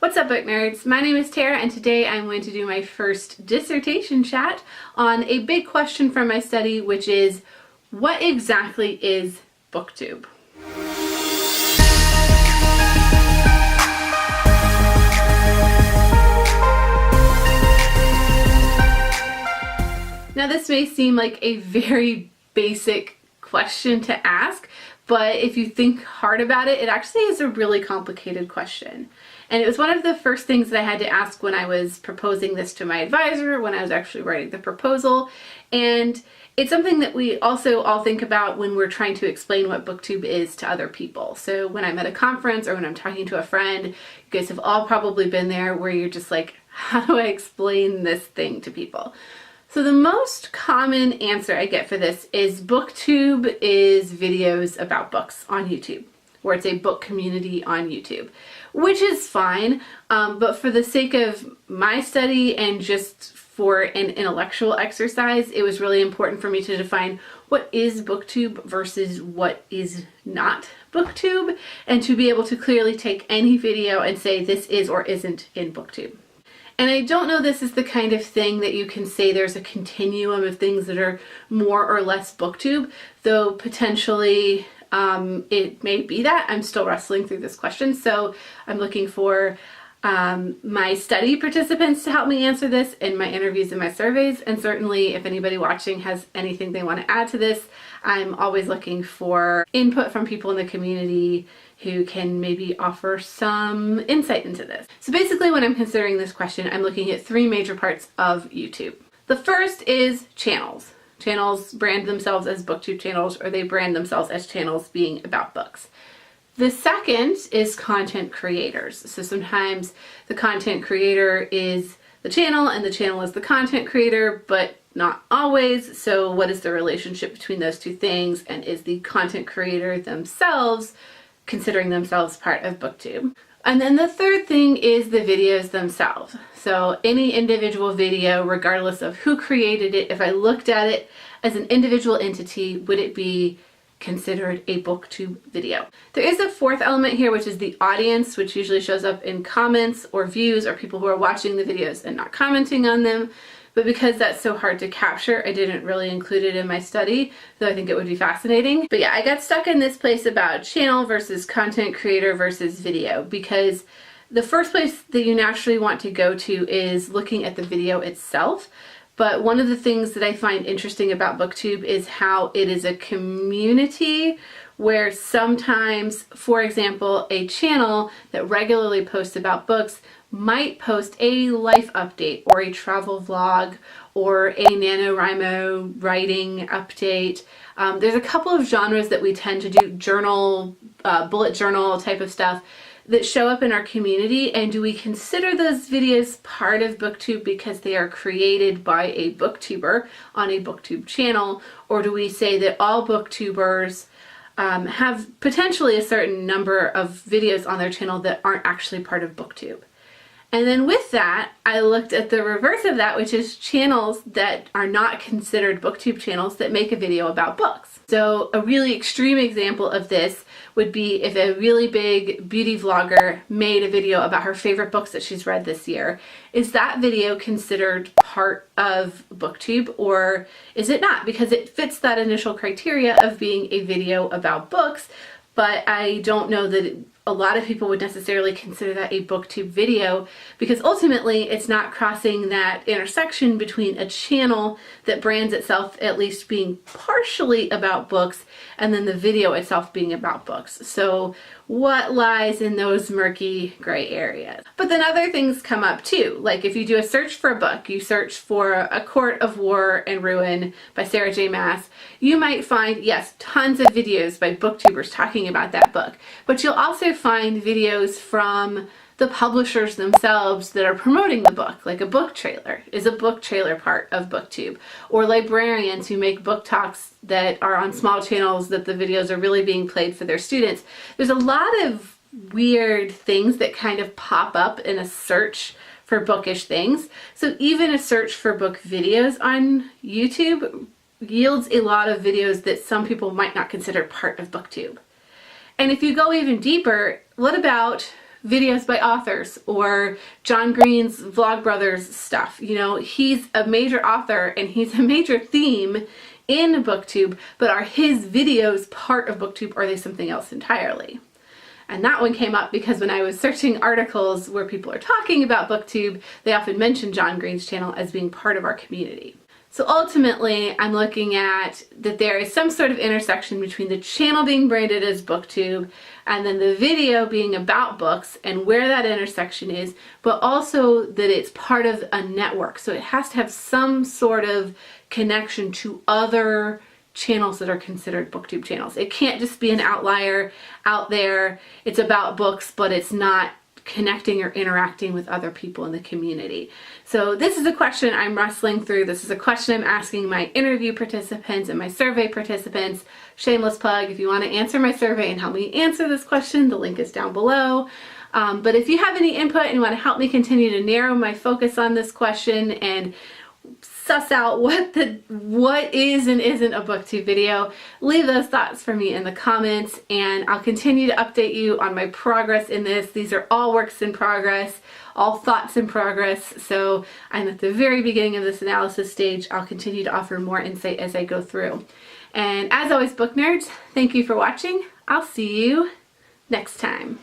What's up, book nerds? My name is Tara, and today I'm going to do my first dissertation chat on a big question from my study, which is, what exactly is Booktube? Now, this may seem like a very basic question to ask, but if you think hard about it, it actually is a really complicated question. And it was one of the first things that I had to ask when I was proposing this to my advisor, when I was actually writing the proposal. And it's something that we also all think about when we're trying to explain what Booktube is to other people. So when I'm at a conference or when I'm talking to a friend, you guys have all probably been there where you're just like, how do I explain this thing to people? So the most common answer I get for this is Booktube is videos about books on YouTube, or it's a book community on YouTube, which is fine, but for the sake of my study and just for an intellectual exercise, it was really important for me to define what is Booktube versus what is not Booktube, and to be able to clearly take any video and say this is or isn't in Booktube. And I don't know this is the kind of thing that you can say there's a continuum of things that are more or less Booktube, though potentially it may be that. I'm still wrestling through this question, so I'm looking for my study participants to help me answer this in my interviews and my surveys, and certainly if anybody watching has anything they want to add to this, I'm always looking for input from people in the community who can maybe offer some insight into this. So basically when I'm considering this question, I'm looking at three major parts of YouTube. The first is channels. Channels brand themselves as Booktube channels, or they brand themselves as channels being about books. The second is content creators. So sometimes the content creator is the channel and the channel is the content creator, but not always. So what is the relationship between those two things? And is the content creator themselves considering themselves part of Booktube? And then the third thing is the videos themselves. So any individual video, regardless of who created it, if I looked at it as an individual entity, would it be considered a Booktube video? There is a fourth element here, which is the audience, which usually shows up in comments or views or people who are watching the videos and not commenting on them. But because that's so hard to capture, I didn't really include it in my study, though I think it would be fascinating. But yeah, I got stuck in this place about channel versus content creator versus video, because the first place that you naturally want to go to is looking at the video itself. But one of the things that I find interesting about Booktube is how it is a community where sometimes, for example, a channel that regularly posts about books might post a life update or a travel vlog or a NaNoWriMo writing update. There's a couple of genres that we tend to do, journal, bullet journal type of stuff, that show up in our community. And do we consider those videos part of Booktube because they are created by a booktuber on a Booktube channel? Or do we say that all booktubers have potentially a certain number of videos on their channel that aren't actually part of Booktube? And then with that, I looked at the reverse of that, which is channels that are not considered Booktube channels that make a video about books. So a really extreme example of this would be if a really big beauty vlogger made a video about her favorite books that she's read this year. Is that video considered part of Booktube, or is it not? Because it fits that initial criteria of being a video about books, but I don't know that a lot of people would necessarily consider that a Booktube video, because ultimately it's not crossing that intersection between a channel that brands itself at least being partially about books and then the video itself being about books. So what lies in those murky gray areas? But then other things come up too. Like if you do a search for a book, you search for A Court of War and Ruin by Sarah J. Maas, you might find, yes, tons of videos by booktubers talking about that book, but you'll also find videos from the publishers themselves that are promoting the book, like a book trailer. Is a book trailer part of Booktube? Or librarians who make book talks that are on small channels that the videos are really being played for their students. There's a lot of weird things that kind of pop up in a search for bookish things. So even a search for book videos on YouTube yields a lot of videos that some people might not consider part of Booktube. And if you go even deeper, what about videos by authors or John Green's Vlogbrothers stuff. You know, he's a major author and he's a major theme in Booktube, but are his videos part of Booktube or are they something else entirely? And that one came up because when I was searching articles where people are talking about Booktube, they often mention John Green's channel as being part of our community. So ultimately, I'm looking at that there is some sort of intersection between the channel being branded as Booktube and then the video being about books and where that intersection is, but also that it's part of a network. So it has to have some sort of connection to other channels that are considered Booktube channels. It can't just be an outlier out there. It's about books, but it's not connecting or interacting with other people in the community. So this is a question I'm wrestling through. This is a question I'm asking my interview participants and my survey participants. Shameless plug, if you want to answer my survey and help me answer this question, the link is down below. But if you have any input and you want to help me continue to narrow my focus on this question and suss out what is and isn't a Booktube video, leave those thoughts for me in the comments and I'll continue to update you on my progress in this. These are all works in progress, all thoughts in progress, so I'm at the very beginning of this analysis stage. I'll continue to offer more insight as I go through. And as always, book nerds, thank you for watching. I'll see you next time.